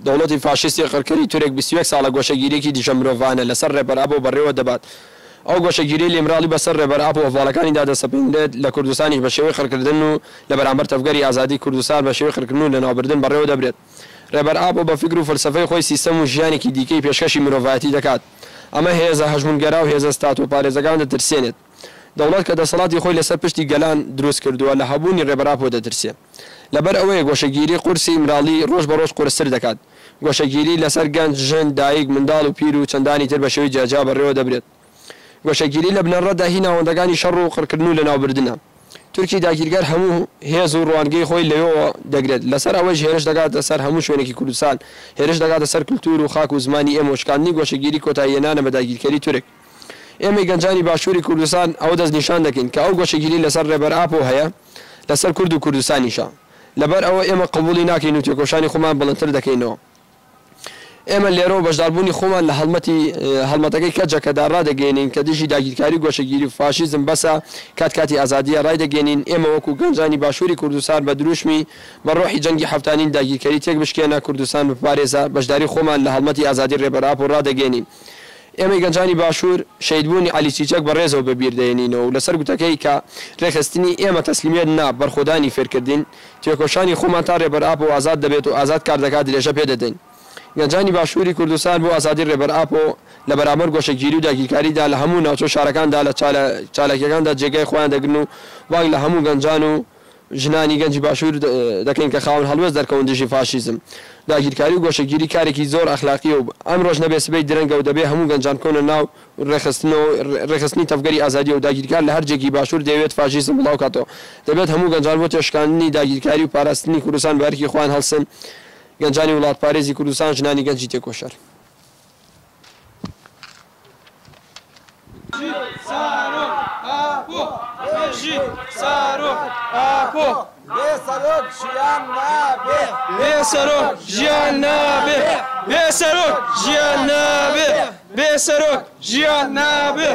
دەوڵەتی فاشیستی قڕکەری تورێک 21 ساڵە گۆشەگیریەکی دیژە مرۆڤانە لەسەر ڕێبەرئاب و بەڕێوە دەبات. ئەو گۆشەگیری لێمراڵی بەسەر ڕێبەرئاب و هەواڵەکانیدا دەسەپێنرێت لە کوردستانی بە شێوەی خڕکردن و لە بەرامبەر تەفگەری ئازادی کوردستان بە شێوەی خڕکردن و لەناوبردن بەڕێوە دەبرێت. ڕێبەرئاب بە فکر و فەلسەفەی خۆی سیستەم و ژیانێکی دیکەی پێشکەشی مرۆڤایەتی دەکات. ئەمە هێزە هەژمونگەرا و هێزە ستات و پارێزەکان دەترسێنێت. دەوڵەت کە دەسەڵاتی خۆی لەسەر پشتی گەلان دروست کردووە لە هەبوونی ڕێبەرئاب دەترسێت. لەبەر ئەوەیە گۆشەگیری قورسی مراڵی ڕۆژ بە ڕۆژ قورستر دەکات. گۆشەگیری لەسەر گەنج ژن دایک منداڵ و پیر و چەندانی تر بە شێوەی جیاجا بەڕێوە دەبرێت. گۆشەگیری لە بنەڕەتدا هی ناوەندەکانی شەڕ و قڕکردن و لەناوبردنە. تورکی داگیرگەر هەموو هێز و ڕوانگەی خۆی لەوێەوە دەگرێت. لەسەر ئەوەش هێرش دەگاتە سەر هەموو شوێنێکی کوردستان، هێرش دەگاتە سەر کولتور و خاک و زمانی ئێمە شکاندنی گۆشەگیری کۆتاییێنانە بە داگیرکەری تورک. ئێمە گەنجانی باشووری کوردستان ئەوە دەست نیشان دەکەین کە ئەو گۆشەگیری لەسەر ڕێبەرئاب هەیە لەسەر کورد و کوردستانیشە. لەبەر ئەوە ئێمە قبوڵی ناکەین و تێکۆشانی خۆمان بڵندتر دەکەینەوە. ئێمە لێرەوە بەشداربوونی خۆمان لە هەڵمەتەکەی کەجە کە داڕادەگەێنین کە دژی داگیرکاری گۆشەگیری فاشیزم بەسە کاتی ئازادیە ڕای دەگەێنین. ئێمە وەکو گەنجانی باشووری کوردستان بە دروشمی بە ڕۆحی جەنگی هەفتانین داگیرکاری تێک بشکێنە کوردستان بپارێزە بەشداری خۆمان لە هەڵمەتی ئازادی ڕێبەرئاب و ڕادەگەێنین. ئێمە گەنجانی باشوور شەیدبوونی عەلی چیچەک بەڕێزەوە بەبیر دەێنینەوە و لەسەر گوتەکەی کە ڕێخستنی ئێمە تەسلیمیت نا بەرخۆدانی فێرکردین تێکۆشانی خۆمان تا ڕێبەرئاب و ئازاد دەبێت و ئازاد کار دەکات درێژە پێدەدەین. گەنجانی باشووری کوردستان بۆ ئازادی ڕێبەرئاب لە بەرامبەر گۆشەگیری و داگیرکاریدا لە هەموو ناوچە شارەکاندا لە چالاکیەکاندا جێگای خۆیان دەگرن و واک لە هەموو گەنجان و ژنانی گەنجی باشوور دەکەین کە خاوەن هەڵوێست دەرکەون دژی فاشیزم. داگیرکاری و گۆشەگیری کارێکی زۆر ئەخلاقی و ئەم ڕۆژ نەبێ سبەی درەنگە و دەبێ هەموو گەنجان کۆنە ناو ڕێخستنی تەفگەری ئازادی و داگیرکار لە هەر جێکی باشوور دەوێت فاشیزم بڵاو کاتەوە. دەبێت هەموو گەنجان بۆ تێشکاندنی داگیرکاری و پاراستنی کوردستان بەرکی خۆیان هەڵسن. گەنجانی وڵات پارێزی کوردستان ژنانی گەنجی تێکۆشەر. بێسەرۆک ژیان نابێ، بێسەرۆک ژیان نابێ، بێسەرۆک ژیان نابێ.